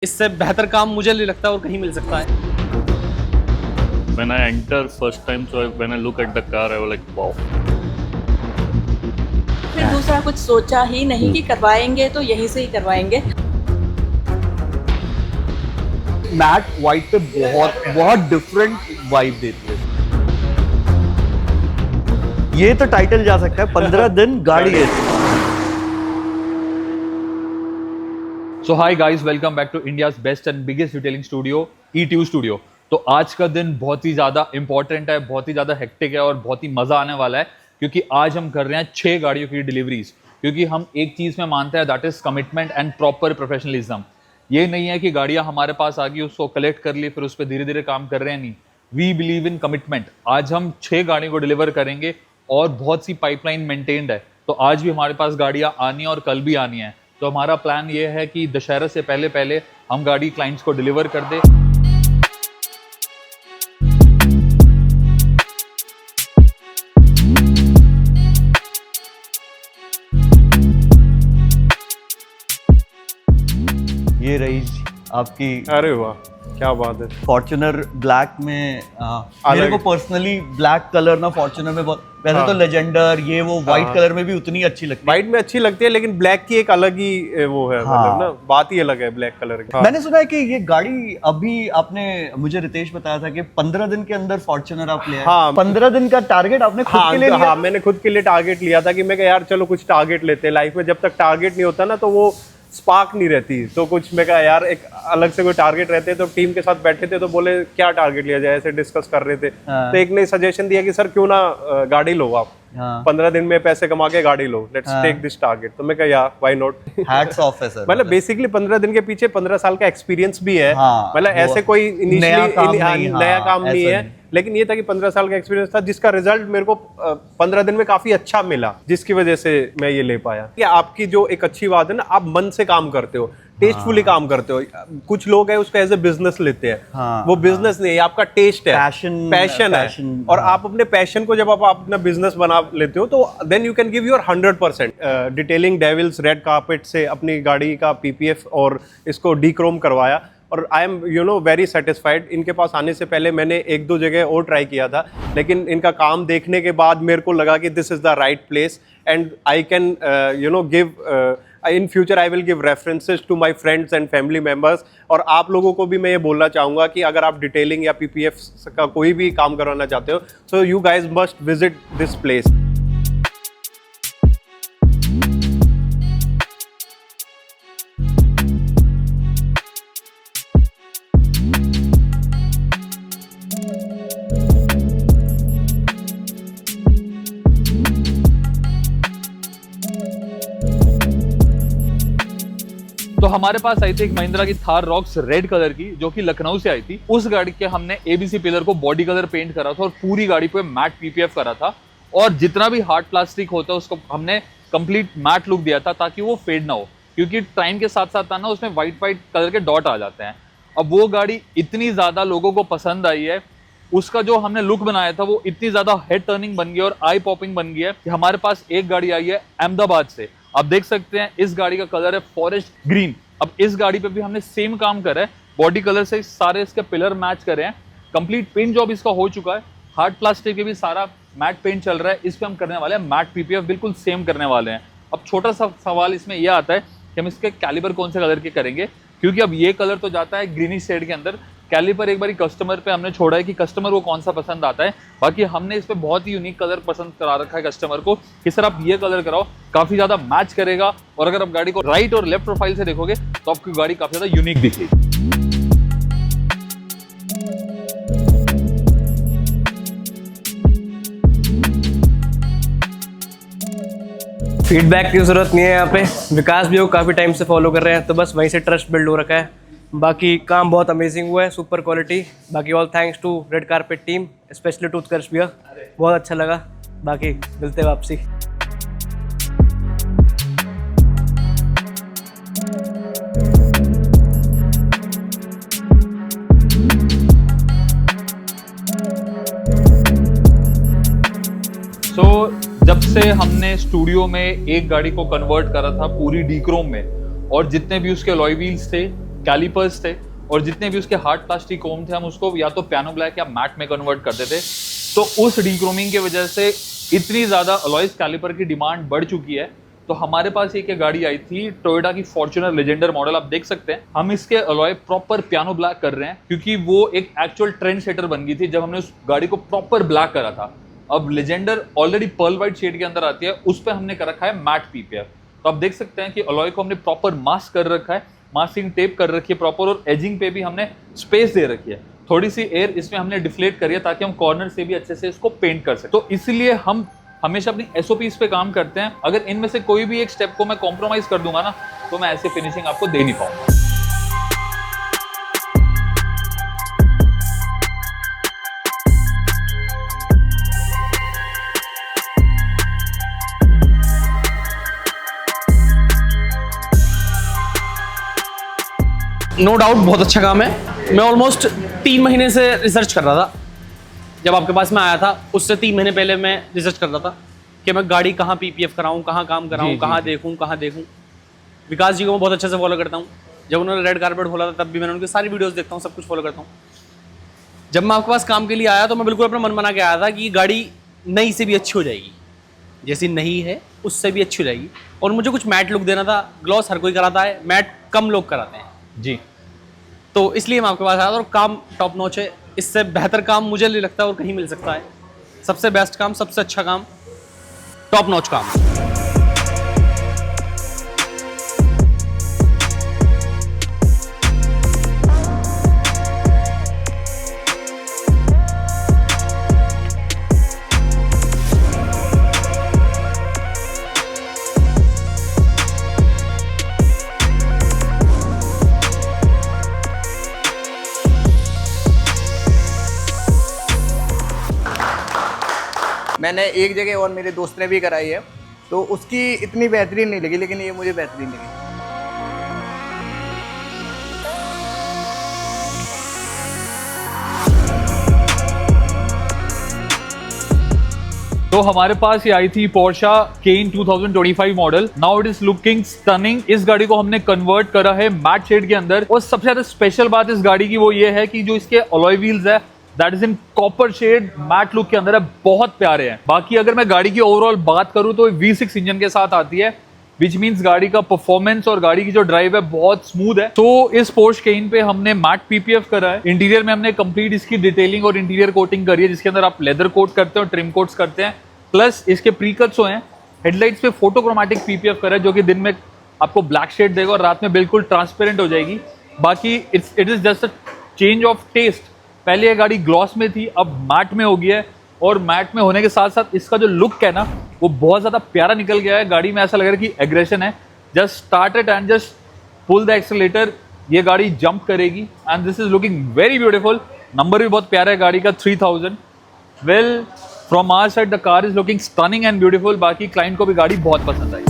इससे बेहतर काम मुझे नहीं लगता और कहीं मिल सकता है। When I enter first time, when I look at the car, I was like, wow. फिर दूसरा कुछ सोचा ही नहीं कि करवाएंगे तो यहीं से ही करवाएंगे। मैट वाइट पे बहुत डिफरेंट वाइब देती है। ये तो टाइटल जा सकता है 15 दिन गाड़ी है। So hi guys, welcome back to India's best and biggest retailing studio E2 studio. तो आज का दिन बहुत ही ज़्यादा इंपॉर्टेंट है, बहुत ही ज़्यादा हेक्टिक है और बहुत ही मज़ा आने वाला है, क्योंकि आज हम कर रहे हैं 6 गाड़ियों की डिलीवरीज। क्योंकि हम एक चीज़ में मानते हैं, that is commitment and proper professionalism. ये नहीं है कि गाड़ियाँ हमारे पास आ गई, उसको कलेक्ट कर ली, फिर उस पर धीरे धीरे काम कर रहे हैं। नहीं, वी बिलीव इन कमिटमेंट। आज हम 6 गाड़ियों को डिलीवर करेंगे और बहुत सी पाइपलाइन मेंटेन्ड है। तो आज भी हमारे पास गाड़ियाँ आनी है और कल भी आनी है। तो हमारा प्लान ये है कि दशहरा से पहले पहले हम गाड़ी क्लाइंट्स को डिलीवर कर दे। ये रही आपकी, अरे वाह, क्या बात है। फॉर्च्यूनर ब्लैक में मेरे को पर्सनली ब्लैक कलर ना फॉर्च्यूनर में बहुत, वैसे तो लेजेंडर ये वो वाइट कलर में भी उतनी अच्छी लगती है। वाइट में अच्छी लगती है, लेकिन ब्लैक की एक अलग ही वो है, मतलब ना बात ही अलग है ब्लैक कलर की। मैंने सुना है कि ये गाड़ी अभी आपने मुझे रितेश बताया था कि 15 दिन के अंदर फॉर्च्यूनर आप ले आए। हाँ, 15 दिन का टारगेट आपने खुद के लिए लिया? हाँ, मैंने खुद के लिए टारगेट लिया था कि मैं कहा यार चलो कुछ टारगेट लेते हैं। लाइफ में जब तक टारगेट नहीं होता ना तो वो स्पार्क नहीं रहती। तो कुछ मैं कहा यार एक अलग से कोई टारगेट रहते। तो टीम के साथ बैठे थे तो बोले क्या टारगेट लिया जाए, ऐसे डिस्कस कर रहे थे। तो एक ने सजेशन दिया कि सर क्यों ना गाड़ी लो आप, 15 दिन में पैसे कमा के गाड़ी लो, लेट्स टेक दिस टारगेट। तो मैं कहा यार व्हाई नॉट। हैट्स ऑफ है सर। मतलब बेसिकली 15 दिन के पीछे 15 साल का एक्सपीरियंस भी है। मतलब ऐसे कोई नया काम नहीं है, लेकिन ये था कि 15 साल का एक्सपीरियंस था, जिसका रिजल्ट मेरे को 15 दिन में काफी अच्छा मिला, जिसकी वजह से मैं ये ले पाया। कि आपकी जो एक अच्छी बात है ना, आप मन से काम करते हो, टेस्टफुली काम करते हो। कुछ लोग हैं उसको एज ए बिजनेस लेते हैं। वो बिजनेस नहीं है, आपका टेस्ट है, पैशन है। और आप अपने पैशन को जब आप अपना बिजनेस बना लेते हो तो then you can give your 100%। Detailing Devils red carpet से अपनी गाड़ी का PPF और इसको डीक्रोम करवाया और आई एम वेरी सेटिस्फाइड। इनके पास आने से पहले मैंने 1-2 जगह और ट्राई किया था, लेकिन इनका काम देखने के बाद मेरे को लगा कि this is the right place and I can give in future I will give references to my friends and family members. और आप लोगों को भी मैं ये बोलना चाहूँगा कि अगर आप डिटेलिंग या PPF का कोई भी काम करवाना चाहते हो, so you guys must visit this place. तो हमारे पास आई थी एक महिंद्रा की थार रॉक्स रेड कलर की, जो कि लखनऊ से आई थी। उस गाड़ी के हमने ABC पिलर को बॉडी कलर पेंट करा था और पूरी गाड़ी पे मैट PPF करा था। और जितना भी हार्ड प्लास्टिक होता है उसको हमने कंप्लीट मैट लुक दिया था, ताकि वो फेड ना हो, क्योंकि टाइम के साथ साथ ना उसमें वाइट कलर के डॉट आ जाते हैं। अब वो गाड़ी इतनी ज्यादा लोगों को पसंद आई है, उसका जो हमने लुक बनाया था वो इतनी ज्यादा हेड टर्निंग बन गई और आई पॉपिंग बन गई है कि हमारे पास एक गाड़ी आई है अहमदाबाद से। आप देख सकते हैं इस गाड़ी का कलर है फॉरेस्ट ग्रीन। अब इस गाड़ी पे भी हमने सेम काम करा है, बॉडी कलर से सारे इसके पिलर मैच करे हैं, कंप्लीट पेंट जॉब इसका हो चुका है। हार्ड प्लास्टिक पे भी सारा मैट पेंट चल रहा है। इस पे हम करने वाले हैं मैट PPF, बिल्कुल सेम करने वाले हैं। अब छोटा सा सवाल इसमें यह आता है कि हम इसके कैलिबर कौन से कलर के करेंगे, क्योंकि अब ये कलर तो जाता है ग्रीनिश शेड के अंदर। कैलिपर एक बार कस्टमर पे हमने छोड़ा है कि कस्टमर को कौन सा पसंद आता है। बाकी हमने इस पे बहुत ही यूनिक कलर पसंद करा रखा है कस्टमर को कि सर आप ये कलर कराओ, काफी ज्यादा मैच करेगा। और अगर आप गाड़ी को राइट और लेफ्ट प्रोफाइल से देखोगे तो आपकी गाड़ी काफी ज्यादा यूनिक दिखेगी। फीडबैक की ज़रूरत नहीं है यहाँ पे। विकास भी वो काफ़ी टाइम से फॉलो कर रहे हैं, तो बस वहीं से ट्रस्ट बिल्ड हो रखा है। बाकी काम बहुत अमेजिंग हुआ है, सुपर क्वालिटी। बाकी all thanks to red carpet team, specially to Utkarsh भैया, बहुत अच्छा लगा। बाकी मिलते हैं वापसी। जब से हमने स्टूडियो में एक गाड़ी को कन्वर्ट करा था पूरी डीक्रोम में, और जितने भी उसके अलॉय व्हील्स थे, कैलिपर्स थे और जितने भी उसके हार्ड प्लास्टिक कोम थे हम उसको या तो पियानो ब्लैक या मैट में कन्वर्ट करते थे। तो उस डीक्रोमिंग की वजह से इतनी ज़्यादा अलॉयज कैलिपर की डिमांड बढ़ चुकी है। तो हमारे पास एक गाड़ी आई थी टोयोटा की फॉर्च्यूनर लेजेंडर मॉडल, आप देख सकते हैं हम इसके अलॉय प्रॉपर पियानो ब्लैक कर रहे हैं क्योंकि वो एक एक्चुअल ट्रेंड सेटर बन गई थी जब हमने उस गाड़ी को प्रॉपर ब्लैक करा था। अब Legender already pearl white shade के अंदर आती है, उस पर हमने कर रखा है मैट पीपीएफ। तो आप देख सकते हैं कि अलॉय को हमने प्रॉपर मास्क कर रखा है, मास्किंग टेप कर रखी है प्रॉपर, और एजिंग पे भी हमने स्पेस दे रखी है। थोड़ी सी एयर इसमें हमने डिफ्लेट करी है ताकि हम कॉर्नर से भी अच्छे से इसको पेंट कर सकें। तो इसलिए हम हमेशा अपनी एसओपीज पे काम करते हैं। अगर इनमें से कोई भी एक स्टेप को मैं कॉम्प्रोमाइज कर दूंगा ना तो मैं ऐसे फिनिशिंग आपको दे नहीं पाऊंगा। नो डाउट बहुत अच्छा काम है। मैं ऑलमोस्ट 3 महीने से रिसर्च कर रहा था। जब आपके पास मैं आया था उससे 3 महीने पहले मैं रिसर्च कर रहा था कि मैं गाड़ी कहाँ पीपीएफ कराऊँ, कहाँ काम कराऊँ, कहाँ देखूँ। विकास जी को मैं बहुत अच्छे से फॉलो करता हूँ। जब उन्होंने रेड कारपेट खोला था तब भी मैंने उनकी सारी वीडियोस देखता हूँ, सब कुछ फॉलो करता हूँ। जब मैं आपके पास काम के लिए आया तो मैं बिल्कुल अपना मन बना के आया था कि गाड़ी नई से भी अच्छी हो जाएगी, जैसी नई है उससे भी अच्छी हो जाएगी। और मुझे कुछ मैट लुक देना था। ग्लॉस हर कोई कराता है, मैट कम लोग कराते हैं जी। तो इसलिए मैं आपके पास आया था। और काम टॉप नॉच है, इससे बेहतर काम मुझे नहीं लगता और कहीं मिल सकता है। सबसे बेस्ट काम, सबसे अच्छा काम, टॉप नॉच काम। मैंने एक जगह और मेरे दोस्त ने भी कराई है तो उसकी इतनी बेहतरीन नहीं लगी, लेकिन ये मुझे बेहतरीन लगी। तो हमारे पास ये आई थी Porsche Cayenne 2025 model. Now it is looking stunning. इस गाड़ी को हमने कन्वर्ट करा है मैट शेड के अंदर। और सबसे ज्यादा स्पेशल बात इस गाड़ी की वो ये है कि जो इसके अलॉय व्हील्स है that is in copper shade, matte look के अंदर है, बहुत प्यारे हैं। बाकी अगर मैं गाड़ी की ओवरऑल बात करूं तो V6 इंजन के साथ आती है, विच मीन्स गाड़ी का परफॉर्मेंस और गाड़ी की जो ड्राइव है बहुत स्मूथ है। तो इस पोर्श केन पे हमने मैट पीपीएफ करा है। इंटीरियर में हमने कंप्लीट इसकी डिटेलिंग और इंटीरियर कोटिंग करी है, जिसके अंदर आप लेदर कोट करते हैं और ट्रिम कोट्स करते हैं। प्लस इसके प्रीकट्स हैं, हेडलाइट्स पे फोटोक्रोमैटिक पीपीएफ करा है जो कि दिन में आपको ब्लैक शेड देगा और रात में बिल्कुल ट्रांसपेरेंट हो जाएगी। बाकी it is just a change of taste. पहले ये गाड़ी ग्लॉस में थी, अब मैट में हो गया है। और मैट में होने के साथ साथ इसका जो लुक है ना वो बहुत ज़्यादा प्यारा निकल गया है। गाड़ी में ऐसा लग रहा है कि एग्रेशन है। Just start it and just pull the accelerator, ये गाड़ी जंप करेगी and this is looking very beautiful. Number भी बहुत प्यारा है गाड़ी का 3000। Well from our side the car is looking stunning and beautiful. बाकी क्लाइंट को भी गाड़ी बहुत पसंद आई।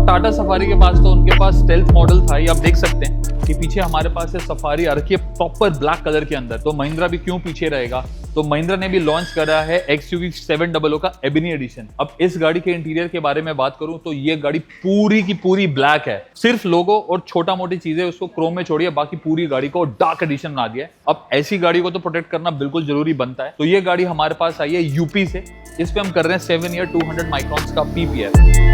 टाटा सफारी के पास तो उनके पास स्टेल्थ मॉडल था, ये आप देख सकते हैं कि पीछे हमारे पास है सफारी आ रखी है प्रॉपर ब्लैक कलर के अंदर। तो महिंद्रा भी क्यों पीछे रहेगा। तो महिंद्रा ने भी लॉन्च करा है XUV 700 का एबिनी एडिशन। अब इस गाड़ी के इंटीरियर के बारे में बात करूं तो ये गाड़ी पूरी की पूरी ब्लैक है। सिर्फ लोगो और छोटा मोटी चीजें उसको क्रोम में छोड़िए, बाकी पूरी गाड़ी को डार्क एडिशन बना दिया है। अब ऐसी गाड़ी को तो प्रोटेक्ट करना बिल्कुल जरूरी बनता है। तो ये गाड़ी हमारे पास आई है यूपी से। इस पे हम कर रहे हैं 7 ईयर 200 माइक्रॉन्स का PPF।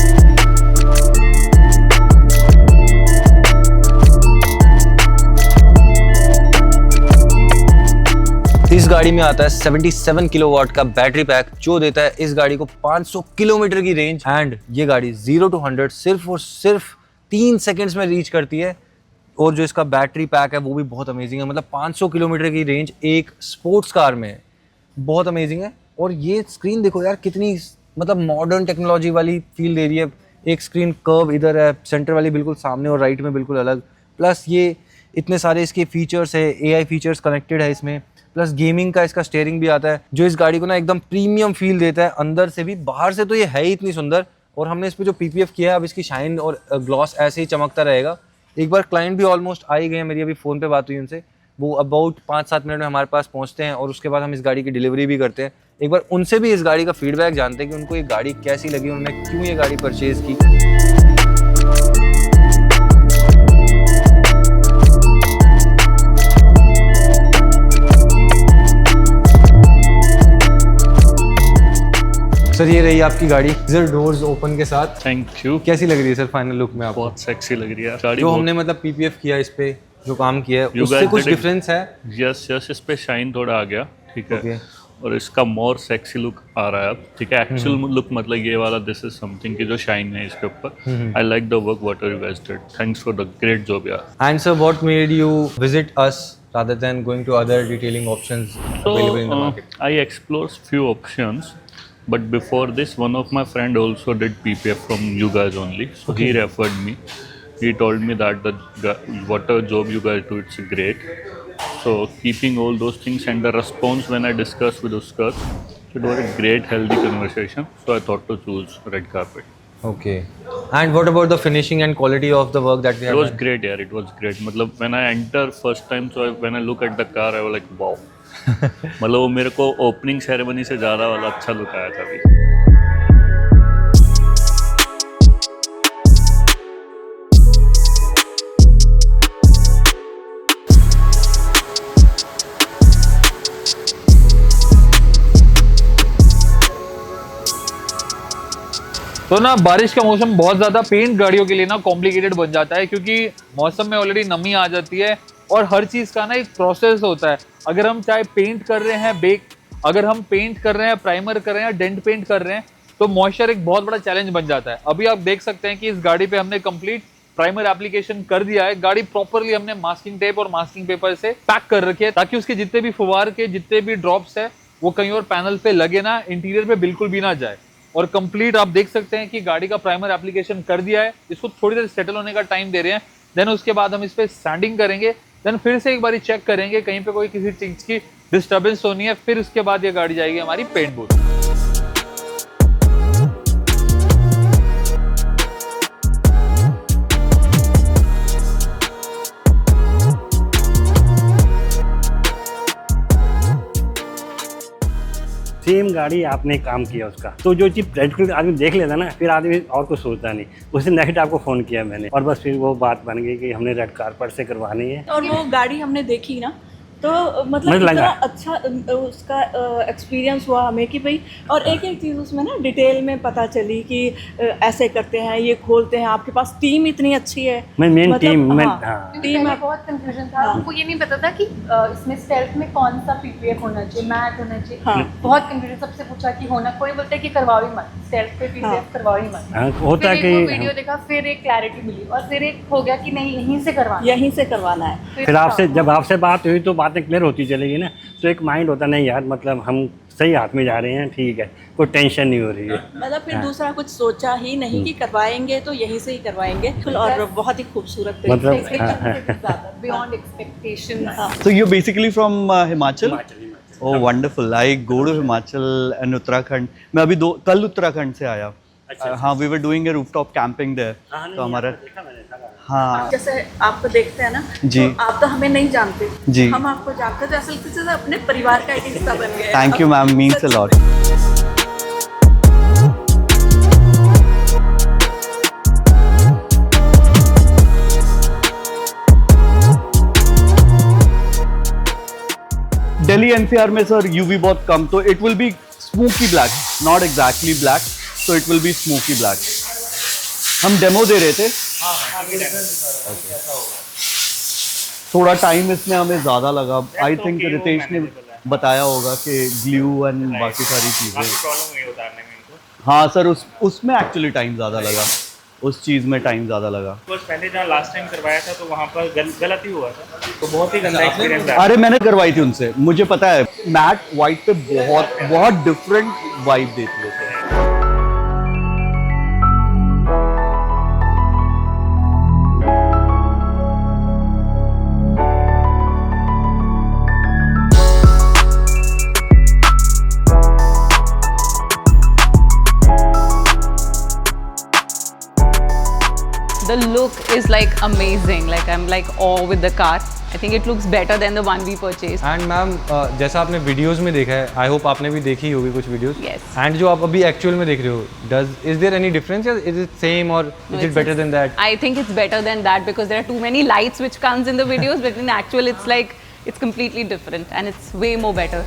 इस गाड़ी में आता है 77 किलोवाट का बैटरी पैक जो देता है इस गाड़ी को 500 किलोमीटर की रेंज। एंड ये गाड़ी 0 to 100 सिर्फ और सिर्फ 3 सेकंड्स में रीच करती है। और जो इसका बैटरी पैक है वो भी बहुत अमेजिंग है। मतलब 500 किलोमीटर की रेंज एक स्पोर्ट्स कार में बहुत अमेजिंग है। और ये स्क्रीन देखो यार कितनी मतलब मॉडर्न टेक्नोलॉजी वाली फील दे रही है। एक स्क्रीन कर्व इधर है, सेंटर वाली बिल्कुल सामने और राइट में बिल्कुल अलग। प्लस ये इतने सारे इसके फीचर्स है, AI फीचर्स कनेक्टेड है इसमें। प्लस गेमिंग का इसका स्टीयरिंग भी आता है, जो इस गाड़ी को ना एकदम प्रीमियम फील देता है अंदर से भी, बाहर से तो ये है ही इतनी सुंदर। और हमने इस पे जो PPF किया है, अब इसकी शाइन और ग्लॉस ऐसे ही चमकता रहेगा। एक बार क्लाइंट भी ऑलमोस्ट आ ही गए हैं, मेरी अभी फ़ोन पे बात हुई उनसे, वो अबाउट 5-7 मिनट में हमारे पास पहुंचते हैं और उसके बाद हम इस गाड़ी की डिलीवरी भी करते हैं। एक बार उनसे भी इस गाड़ी का फीडबैक जानते हैं कि उनको ये गाड़ी कैसी लगी, उन्होंने क्यों ये गाड़ी परचेज़ की। सर ये रही आपकी गाड़ी, सर डोर्स ओपन के साथ। Thank you. कैसी लग रही है सर फाइनल लुक में आपको? बहुत सेक्सी लग रही है गाड़ी। जो हमने मतलब PPF किया इस पे, जो काम किया है, You उससे guys कुछ did it. डिफरेंस है? यस इस पे शाइन थोड़ा आ गया, ठीक है। Okay. और इसका मोर सेक्सी लुक आ रहा है अब, ठीक है। एक्चुअल लुक मतलब ये वाला, दिस इज समथिंग की जो शाइन है इसके ऊपर। I like the work what you guys did, thanks for the great job यार। And sir, what made you visit us rather than going to other detailing options available in the market? I explored few options, but before this, one of my friend also did PPF from you guys only, so he referred me. He told me that whatever job you guys do, it's great. So keeping all those things and the response when I discussed with Uskar, it was a great healthy conversation. So I thought to choose Red Carpet. Okay. And what about the finishing and quality of the work that we It have was done? great, yeah. It was great. मतलब when I enter first time, so when I look at the car, I was like, wow. मतलब वो मेरे को opening ceremony से ज़्यादा वाला अच्छा look आया था अभी। तो ना बारिश का मौसम बहुत ज़्यादा पेंट गाड़ियों के लिए ना कॉम्प्लिकेटेड बन जाता है, क्योंकि मौसम में ऑलरेडी नमी आ जाती है और हर चीज़ का ना एक प्रोसेस होता है। अगर हम चाहे पेंट कर रहे हैं अगर हम पेंट कर रहे हैं, प्राइमर कर रहे हैं, डेंट पेंट कर रहे हैं, तो मॉइस्चर एक बहुत बड़ा चैलेंज बन जाता है। अभी आप देख सकते हैं कि इस गाड़ी पे हमने कंप्लीट प्राइमर एप्लीकेशन कर दिया है। गाड़ी प्रॉपरली हमने मास्किंग टेप और मास्किंग पेपर से पैक कर रखी है, ताकि उसके जितने भी फुवार के जितने भी ड्रॉप्स है वो कहीं और पैनल पे लगे ना, इंटीरियर पे बिल्कुल भी ना जाए। और कंप्लीट आप देख सकते हैं कि गाड़ी का प्राइमर एप्लीकेशन कर दिया है। इसको थोड़ी देर सेटल होने का टाइम दे रहे हैं, देन उसके बाद हम इस पे सैंडिंग करेंगे, देन फिर से एक बार चेक करेंगे कहीं पे कोई किसी चीज की डिस्टर्बेंस होनी है, फिर उसके बाद ये गाड़ी जाएगी हमारी पेंट बूथ। सेम गाड़ी आपने काम किया उसका, तो जो चीज प्रैक्टिकल आदमी देख लेता ना, फिर आदमी और कुछ सोचता नहीं। उससे नेक्स्ट आपको फ़ोन किया मैंने, और बस फिर वो बात बन गई कि हमने रेड कारपेट से करवानी है। और वो गाड़ी हमने देखी ना, तो मतलब इतना अच्छा उसका एक्सपीरियंस हुआ हमें कि भाई, और एक एक चीज़ उसमें ना डिटेल में पता चली कि ऐसे करते हैं, ये खोलते हैं। आपके पास टीम इतनी अच्छी है, मेन टीम में टीम में बहुत कंफ्यूजन था। हमको ये नहीं पता था कि इसमें स्टेल्थ में कौन सा PPF होना चाहिए, मैट होना चाहिए। बहुत कंफ्यूजन, सबसे पूछा कि होना, कोई बोलता है कि करवाओ ही मत, स्टेल्थ पे PPF करवाओ ही मत। होता है कि वीडियो देखा, फिर एक क्लैरिटी मिली, और फिर एक हो गया कि नहीं, यहीं से करवाना है। फिर आपसे जब आपसे बात हुई तो बातें क्लियर होती चलेगी ना, तो एक माइंड होता नहीं यार, मतलब हम सही हाथ में जा रहे हैं, ठीक है, कोई टेंशन नहीं हो रही है। मतलब फिर दूसरा कुछ सोचा ही नहीं कि करवाएंगे तो यहीं से ही करवाएंगे। और बहुत ही खूबसूरत मतलब beyond expectation. So you're basically from Himachal? Oh wonderful! I go to Himachal and Uttarakhand. मैं अभी कल उत्तराखंड से आया। हाँ, we were doing a rooftop camping there. तो हमारा हाँ, जैसे आपको देखते हैं ना जी, तो आप तो हमें नहीं जानते जी, हम आपको जानते, तो असल से अपने परिवार का एक हिस्सा बन गए। Thank you ma'am, means a lot. Delhi NCR में सर UV बहुत कम, तो it will be smoky black, not exactly black, so it will be smoky black. हम डेमो दे रहे थे। थोड़ा टाइम इसमें हमें ज़्यादा लगा। आई थिंक रितेश ने बताया होगा कि ग्लू एंड बाकी सारी चीज़ें। हाँ सर, उसमें एक्चुअली टाइम ज़्यादा लगा, उस चीज़ में टाइम ज़्यादा लगा। पहले जहाँ लास्ट टाइम करवाया था तो वहाँ पर गलती हुआ था, तो बहुत ही गंदा एक्सपीरियंस था। अरे मैंने करवाई थी उनसे, मुझे पता है, मैट वाइट पे बहुत डिफरेंट वाइब देती है। The look is like amazing. Like I'm like awe with the car. I think it looks better than the one we purchased. And ma'am जैसा आपने वीडियोस में देखा है, आई होप आपने भी देखी होगी कुछ वीडियोस. Yes. एंड जो आप अभी एक्चुअल में देख रहे हो, इज देयर एनी डिफरेंस या इज इट सेम और is it better than that? I think it's better than that because there are too many lights which comes in the videos, but in actual it's completely different and it's way more better.